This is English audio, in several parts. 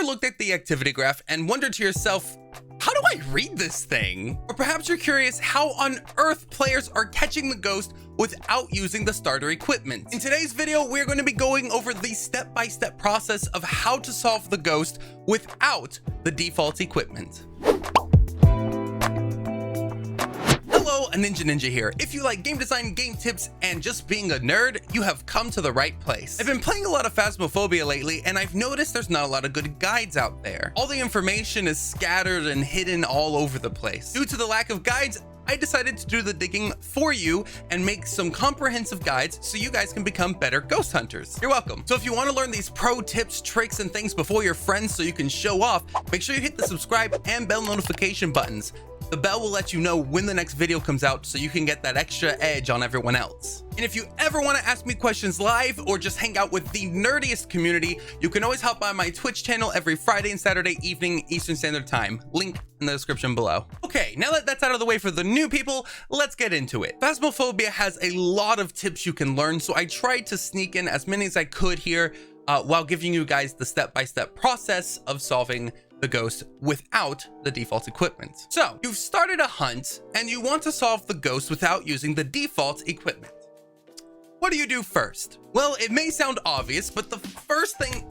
looked at the activity graph and wondered to yourself, how do I read this thing? Or perhaps you're curious how on earth players are catching the ghost without using the starter equipment. In today's video, we're going to be going over the step-by-step process of how to solve the ghost without the default equipment. Hello, aninjaninja here. If you like game design, game tips, and just being a nerd, you have come to the right place. I've been playing a lot of Phasmophobia lately, and I've noticed there's not a lot of good guides out there. All the information is scattered and hidden all over the place. Due to the lack of guides, I decided to do the digging for you and make some comprehensive guides so you guys can become better ghost hunters. You're welcome. So if you want to learn these pro tips, tricks, and things before your friends so you can show off, make sure you hit the subscribe and bell notification buttons. The bell will let you know when the next video comes out so you can get that extra edge on everyone else. And if you ever want to ask me questions live or just hang out with the nerdiest community, you can always hop by my Twitch channel every Friday and Saturday evening Eastern Standard Time. Link in the description below. Okay, now that that's out of the way for the new people, let's get into it. Phasmophobia has a lot of tips you can learn, so I tried to sneak in as many as I could here while giving you guys the step-by-step process of solving the ghost without the default equipment. So you've started a hunt and you want to solve the ghost without using the default equipment. What do you do first? Well, it may sound obvious, but the first thing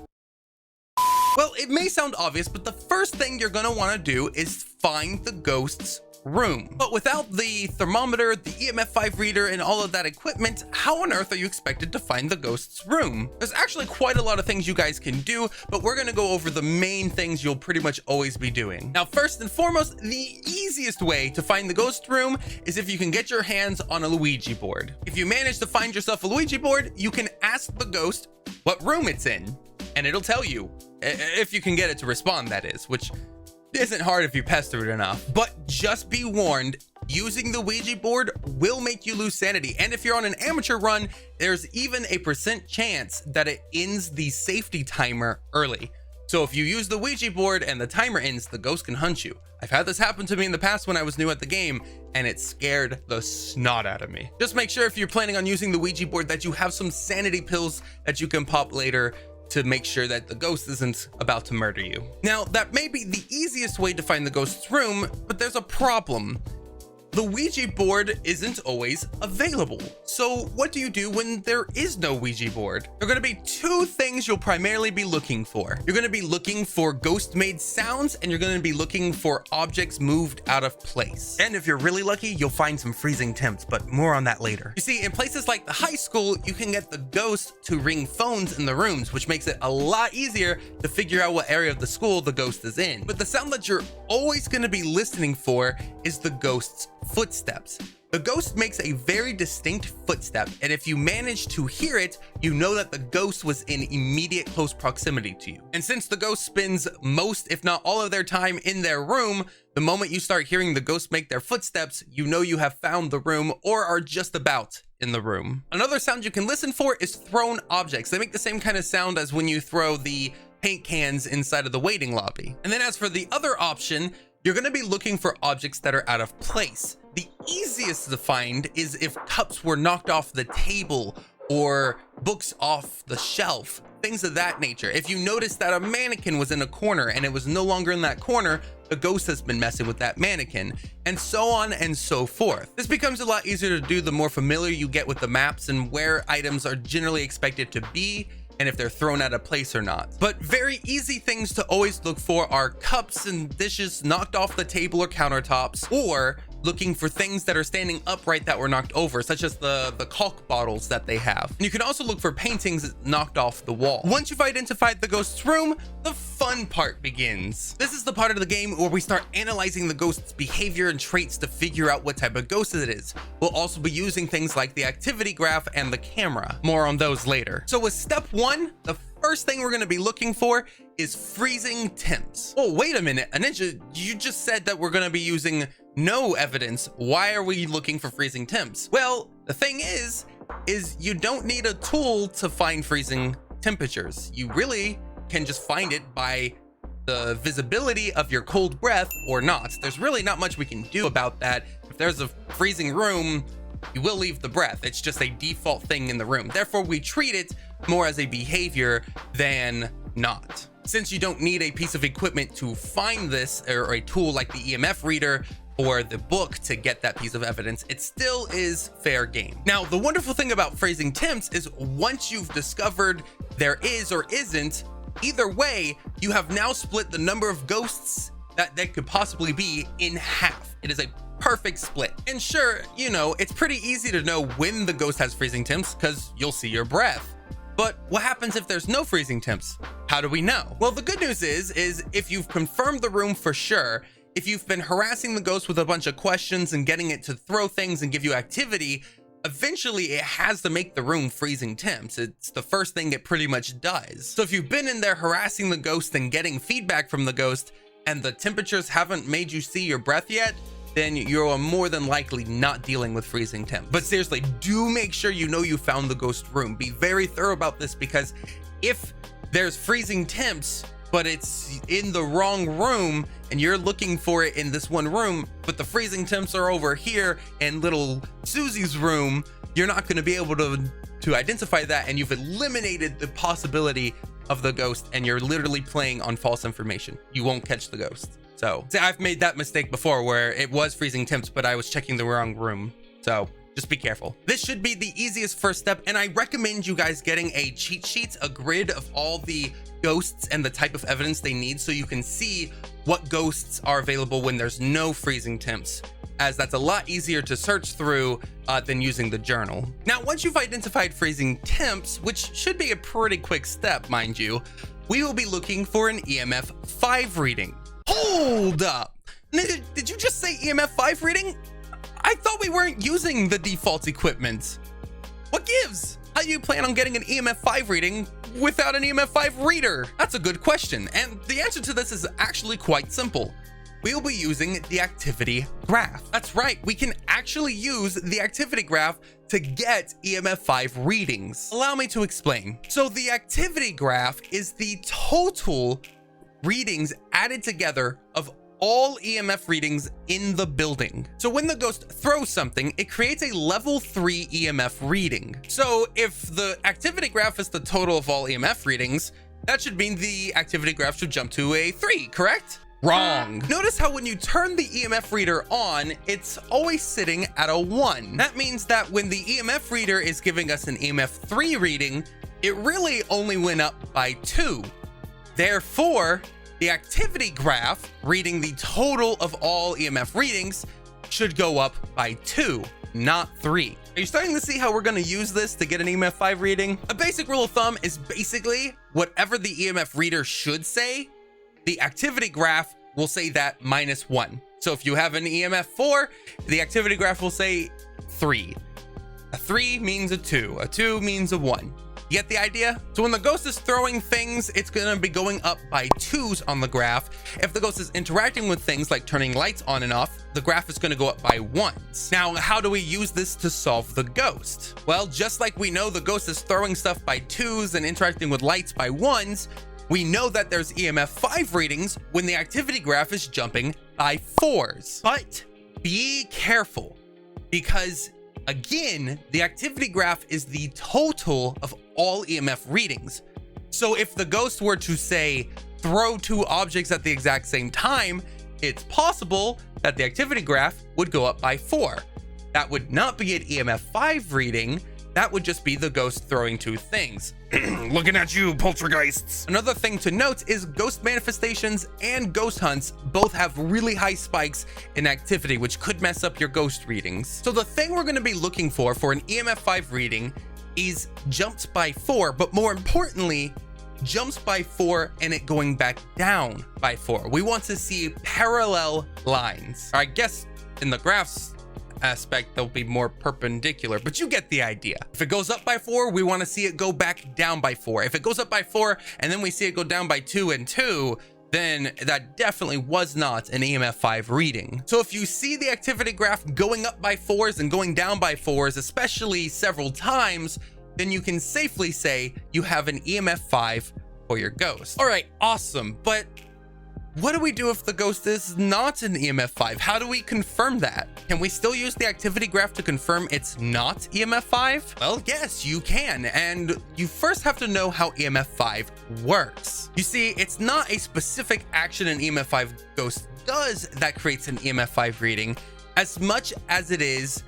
you're gonna want to do is find the ghost's room. But without the thermometer, the EMF5 reader, and all of that equipment, how on earth are you expected to find the ghost's room? There's actually quite a lot of things you guys can do, but we're gonna go over the main things you'll pretty much always be doing. Now, first and foremost, the easiest way to find the ghost room is if you can get your hands on a Ouija board. If you manage to find yourself a Ouija board, you can ask the ghost what room it's in, and it'll tell you, if you can get it to respond, that is, which isn't hard if you pester it enough. But just be warned, using the Ouija board will make you lose sanity, and if you're on an amateur run, there's even a % chance that it ends the safety timer early. So if you use the Ouija board and the timer ends, the ghost can hunt you. I've had this happen to me in the past when I was new at the game, and it scared the snot out of me. Just make sure if you're planning on using the Ouija board that you have some sanity pills that you can pop later to make sure that the ghost isn't about to murder you. Now, that may be the easiest way to find the ghost's room, but there's a problem. The Ouija board isn't always available. So what do you do when there is no Ouija board? There are going to be two things you'll primarily be looking for. You're going to be looking for ghost-made sounds, and you're going to be looking for objects moved out of place. And if you're really lucky, you'll find some freezing temps, but more on that later. You see, in places like the high school, you can get the ghost to ring phones in the rooms, which makes it a lot easier to figure out what area of the school the ghost is in. But the sound that you're always going to be listening for is the ghost's footsteps. The ghost makes a very distinct footstep, and if you manage to hear it, you know that the ghost was in immediate close proximity to you. And since the ghost spends most, if not all of their time in their room, the moment you start hearing the ghost make their footsteps, you know you have found the room or are just about in the room. Another sound you can listen for is thrown objects. They make the same kind of sound as when you throw the paint cans inside of the waiting lobby. And then as for the other option, you're going to be looking for objects that are out of place. The easiest to find is if cups were knocked off the table or books off the shelf, things of that nature. If you notice that a mannequin was in a corner and it was no longer in that corner, the ghost has been messing with that mannequin, and so on and so forth. This becomes a lot easier to do the more familiar you get with the maps and where items are generally expected to be, and if they're thrown out of place or not. But very easy things to always look for are cups and dishes knocked off the table or countertops, or looking for things that are standing upright that were knocked over, such as the caulk bottles that they have. And you can also look for paintings knocked off the wall. Once you've identified the ghost's room, the fun part begins. This is the part of the game where we start analyzing the ghost's behavior and traits to figure out what type of ghost it is. We'll also be using things like the activity graph and the camera. More on those later. So with step 1, the first thing we're going to be looking for is freezing temps. Oh, wait a minute, Aninja, you just said that we're going to be using no evidence. Why are we looking for freezing temps? Well, the thing is you don't need a tool to find freezing temperatures. You really can just find it by the visibility of your cold breath or not. There's really not much we can do about that. If there's a freezing room, you will leave the breath. It's just a default thing in the room. Therefore, we treat it more as a behavior than not. since you don't need a piece of equipment to find this, or a tool like the EMF reader or the book to get that piece of evidence, it still is fair game. Now, the wonderful thing about phrasing temps is once you've discovered there is or isn't, either way, you have now split the number of ghosts that could possibly be in half. It is a perfect split. And sure, you know, it's pretty easy to know when the ghost has freezing temps because you'll see your breath. But what happens if there's no freezing temps? How do we know? Well, the good news is if you've confirmed the room for sure, if you've been harassing the ghost with a bunch of questions and getting it to throw things and give you activity, eventually it has to make the room freezing temps. It's the first thing it pretty much does. So if you've been in there harassing the ghost and getting feedback from the ghost and the temperatures haven't made you see your breath yet, then you're more than likely not dealing with freezing temps. But seriously, do make sure you know you found the ghost room. Be very thorough about this, because if there's freezing temps, but it's in the wrong room and you're looking for it in this one room, but the freezing temps are over here in little Susie's room, you're not going to be able to identify that, and you've eliminated the possibility of the ghost, and you're literally playing on false information. You won't catch the ghost. So I've made that mistake before where it was freezing temps, but I was checking the wrong room. So just be careful. This should be the easiest first step, and I recommend you guys getting a cheat sheet, a grid of all the ghosts and the type of evidence they need, so you can see what ghosts are available when there's no freezing temps, as that's a lot easier to search through than using the journal. Now, once you've identified freezing temps, which should be a pretty quick step, mind you, we will be looking for an EMF 5 reading. Hold up! Did you just say EMF 5 reading? I thought we weren't using the default equipment. What gives? How do you plan on getting an EMF 5 reading without an EMF 5 reader? That's a good question, and the answer to this is actually quite simple. We'll be using the activity graph. That's right, we can actually use the activity graph to get EMF 5 readings. Allow me to explain. So the activity graph is the total readings added together of all EMF readings in the building. So when the ghost throws something, it creates a level 3 EMF reading. So if the activity graph is the total of all EMF readings, that should mean the activity graph should jump to a 3, correct? Wrong. Notice how when you turn the EMF reader on, it's always sitting at a 1. That means that when the EMF reader is giving us an EMF 3 reading, it really only went up by 2. Therefore, the activity graph reading the total of all EMF readings should go up by 2, not 3. Are you starting to see how we're going to use this to get an EMF 5 reading? A basic rule of thumb is basically whatever the EMF reader should say, the activity graph will say that -1. So if you have an EMF 4, the activity graph will say 3. A 3 means a 2. A 2 means a 1. You get the idea? So when the ghost is throwing things, it's going to be going up by 2s on the graph. If the ghost is interacting with things like turning lights on and off, the graph is going to go up by 1s. Now, how do we use this to solve the ghost? Well, just like we know the ghost is throwing stuff by 2s and interacting with lights by 1s, we know that there's EMF 5 readings when the activity graph is jumping by 4s. But be careful, because again, the activity graph is the total of all EMF readings. So if the ghost were to say, throw 2 objects at the exact same time, it's possible that the activity graph would go up by 4. That would not be an EMF 5 reading. That would just be the ghost throwing 2 things. Looking at you, poltergeists. Another thing to note is ghost manifestations and ghost hunts both have really high spikes in activity, which could mess up your ghost readings. So the thing we're going to be looking for an EMF 5 reading is jumps by 4, but more importantly, jumps by 4 and it going back down by 4. We want to see parallel lines. Or I guess in the graphs aspect, they'll be more perpendicular, but you get the idea. If it goes up by 4, we want to see it go back down by 4. If it goes up by 4 and then we see it go down by 2 and 2, then that definitely was not an EMF 5 reading. So if you see the activity graph going up by 4s and going down by 4s, especially several times, then you can safely say you have an EMF 5 for your ghost. All right, awesome. But what do we do if the ghost is not an EMF 5? How do we confirm that? Can we still use the activity graph to confirm it's not EMF 5? Well, yes, you can. And you first have to know how EMF 5 works. You see, it's not a specific action an EMF 5 ghost does that creates an EMF 5 reading, as much as it is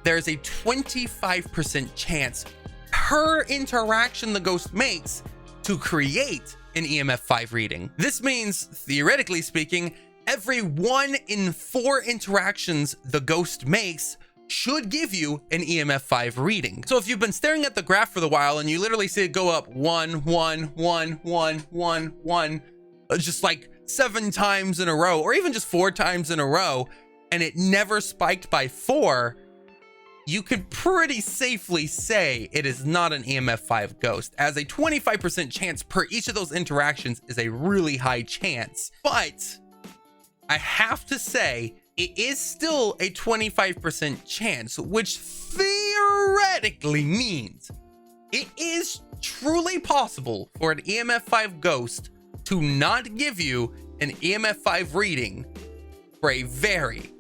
there's a 25% chance per interaction the ghost makes to create an EMF 5 reading. This means, theoretically speaking, every 1 in 4 interactions the ghost makes should give you an EMF 5 reading. So if you've been staring at the graph for a while and you literally see it go up 1, 1, 1, 1, 1, 1, just like 7 times in a row, or even just 4 times in a row, and it never spiked by 4, you could pretty safely say it is not an EMF 5 ghost, as a 25% chance per each of those interactions is a really high chance. But I have to say, it is still a 25% chance, which theoretically means it is truly possible for an EMF 5 ghost to not give you an EMF 5 reading for a very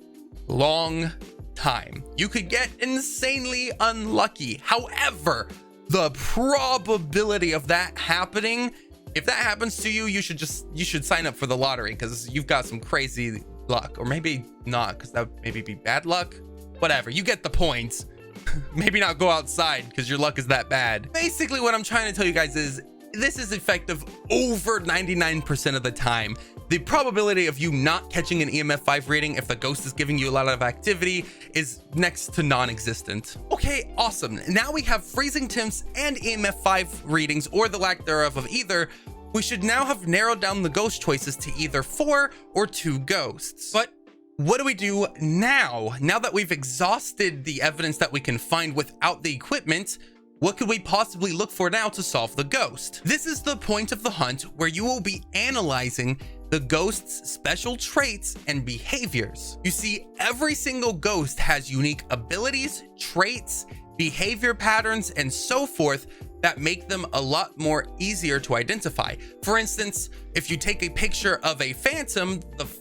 long time. You could get insanely unlucky. However, the probability of that happening, if that happens to you, you should sign up for the lottery, because you've got some crazy luck. Or maybe not, because that would maybe be bad luck. Whatever, you get the point. Maybe not go outside because your luck is that bad. Basically, what I'm trying to tell you guys is this is effective over 99% of the time. The probability of you not catching an EMF 5 reading if the ghost is giving you a lot of activity is next to non-existent. Okay, awesome. Now we have freezing temps and EMF 5 readings, or the lack thereof of either. We should now have narrowed down the ghost choices to either 4 or 2 ghosts. But what do we do now? Now that we've exhausted the evidence that we can find without the equipment, what could we possibly look for now to solve the ghost? This is the point of the hunt where you will be analyzing the ghost's special traits and behaviors. You see, every single ghost has unique abilities, traits, behavior patterns, and so forth that make them a lot more easier to identify. For instance, if you take a picture of a phantom,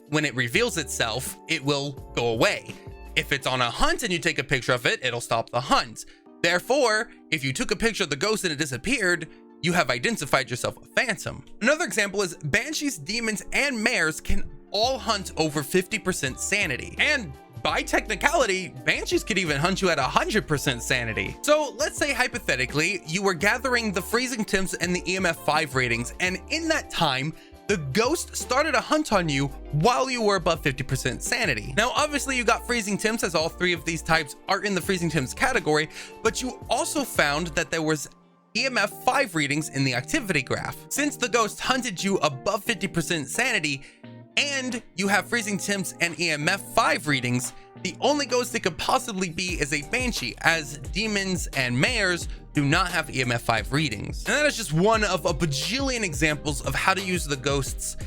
when it reveals itself, it will go away. If it's on a hunt and you take a picture of it, it'll stop the hunt. Therefore, if you took a picture of the ghost and it disappeared, you have identified yourself a phantom. Another example is banshees, demons, and mares can all hunt over 50% sanity. And by technicality, banshees could even hunt you at 100% sanity. So let's say hypothetically, you were gathering the freezing temps and the EMF 5 ratings, and in that time, the ghost started a hunt on you while you were above 50% sanity. Now, obviously you got freezing temps, as all 3 of these types are in the freezing temps category, but you also found that there was EMF 5 readings in the activity graph. Since the ghost hunted you above 50% sanity, and you have freezing temps and EMF 5 readings, the only ghost it could possibly be is a banshee, as demons and mares do not have EMF 5 readings. And that is just one of a bajillion examples of how to use the ghost's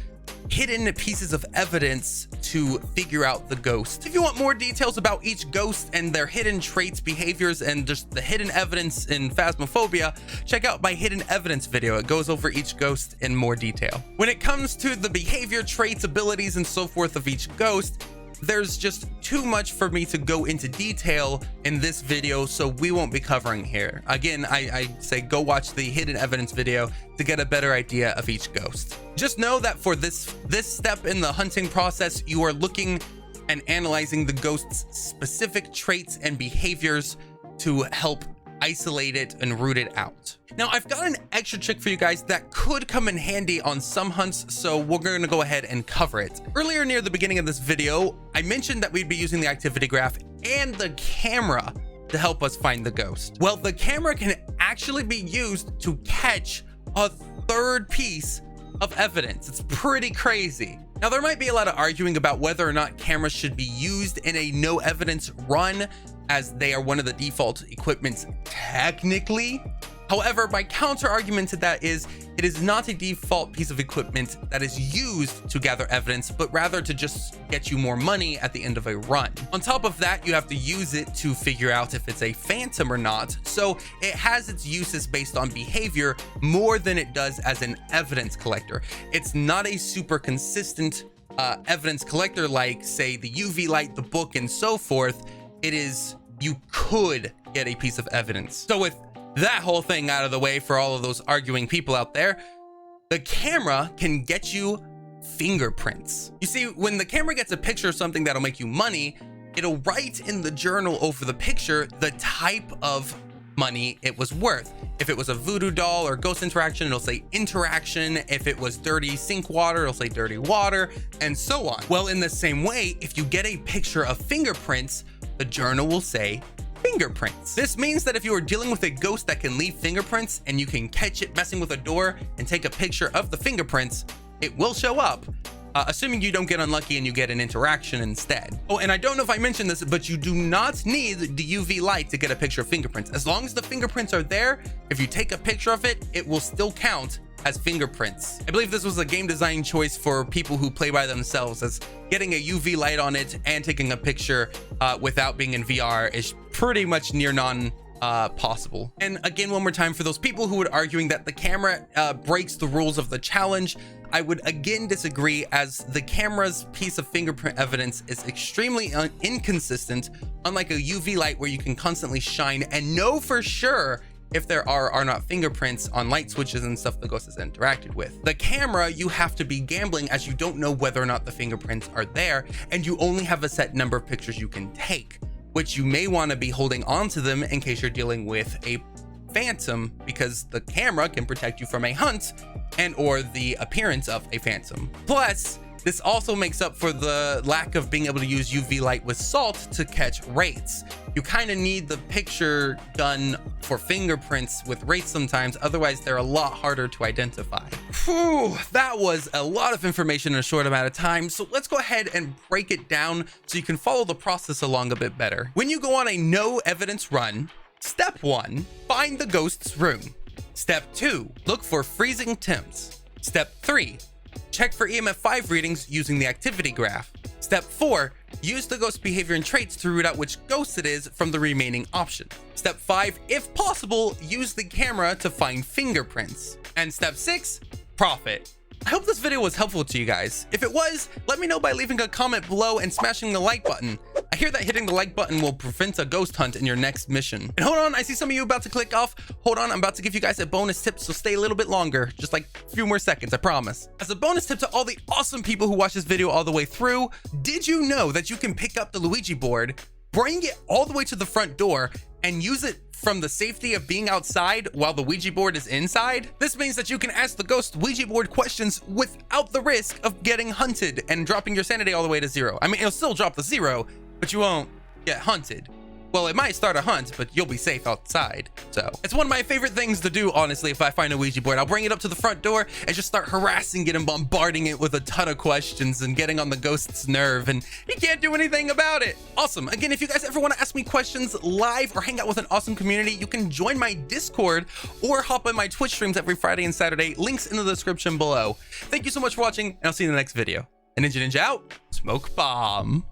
hidden pieces of evidence to figure out the ghost. If you want more details about each ghost and their hidden traits, behaviors, and just the hidden evidence in Phasmophobia, check out my hidden evidence video. It goes over each ghost in more detail. When it comes to the behavior, traits, abilities, and so forth of each ghost, there's just too much for me to go into detail in this video, so we won't be covering here. Again, I say go watch the hidden evidence video to get a better idea of each ghost. Just know that for this step in the hunting process, you are looking and analyzing the ghost's specific traits and behaviors to help isolate it and root it out. Now, I've got an extra trick for you guys that could come in handy on some hunts, so we're going to go ahead and cover it. Earlier near the beginning of this video, I mentioned that we'd be using the activity graph and the camera to help us find the ghost. Well, the camera can actually be used to catch a 3rd piece of evidence. It's pretty crazy. Now, there might be a lot of arguing about whether or not cameras should be used in a no evidence run, as they are one of the default equipments technically. However, my counter argument to that is it is not a default piece of equipment that is used to gather evidence, but rather to just get you more money at the end of a run. On top of that, you have to use it to figure out if it's a phantom or not, so it has its uses based on behavior more than it does as an evidence collector. It's not a super consistent evidence collector like, say, the UV light, the book, and so forth. It is, you could get a piece of evidence. So with that whole thing out of the way for all of those arguing people out there, the camera can get you fingerprints. You see, when the camera gets a picture of something that'll make you money, it'll write in the journal over the picture the type of money it was worth. If it was a voodoo doll or ghost interaction, it'll say interaction. If it was dirty sink water, it'll say dirty water, and so on. Well, in the same way, if you get a picture of fingerprints, the journal will say fingerprints. This means that if you are dealing with a ghost that can leave fingerprints and you can catch it messing with a door and take a picture of the fingerprints, it will show up. Assuming you don't get unlucky and you get an interaction instead. Oh, and I don't know if I mentioned this, but you do not need the UV light to get a picture of fingerprints. As long as the fingerprints are there, if you take a picture of it, it will still count as fingerprints. I believe this was a game design choice for people who play by themselves, as getting a UV light on it and taking a picture without being in VR is pretty much near possible. And again, one more time, for those people who are arguing that the camera breaks the rules of the challenge, I would again disagree, as the camera's piece of fingerprint evidence is extremely inconsistent, unlike a UV light where you can constantly shine and know for sure if there are or not fingerprints on light switches and stuff the ghost has interacted with. The camera, you have to be gambling, as you don't know whether or not the fingerprints are there, and you only have a set number of pictures you can take, which you may want to be holding on to them in case you're dealing with a phantom, because the camera can protect you from a hunt and or the appearance of a phantom. Plus, this also makes up for the lack of being able to use UV light with salt to catch wraiths. You kind of need the picture done for fingerprints with wraiths sometimes, otherwise they're a lot harder to identify. Whew, that was a lot of information in a short amount of time, so let's go ahead and break it down so you can follow the process along a bit better. When you go on a no evidence run, step 1, find the ghost's room. Step 2, look for freezing temps. Step 3, check for EMF 5 readings using the activity graph. Step 4, use the ghost behavior and traits to root out which ghost it is from the remaining options. Step 5, if possible, use the camera to find fingerprints. And step 6, profit. I hope this video was helpful to you guys. If it was, let me know by leaving a comment below and smashing the like button. I hear that hitting the like button will prevent a ghost hunt in your next mission. And hold on, I see some of you about to click off. Hold on, I'm about to give you guys a bonus tip, so stay a little bit longer, just like a few more seconds, I promise. As a bonus tip to all the awesome people who watch this video all the way through, did you know that you can pick up the Ouija board, bring it all the way to the front door, and use it from the safety of being outside while the Ouija board is inside? This means that you can ask the ghost Ouija board questions without the risk of getting hunted and dropping your sanity all the way to 0. I mean, it'll still drop the 0, but you won't get hunted. Well, it might start a hunt, but you'll be safe outside. So it's one of my favorite things to do, honestly. If I find a Ouija board, I'll bring it up to the front door and just start harassing it and bombarding it with a ton of questions and getting on the ghost's nerve, and he can't do anything about it. Awesome. Again, if you guys ever want to ask me questions live or hang out with an awesome community, you can join my Discord or hop on my Twitch streams every Friday and Saturday. Links in the description below. Thank you so much for watching, and I'll see you in the next video. Aninjaninja out. Smoke bomb.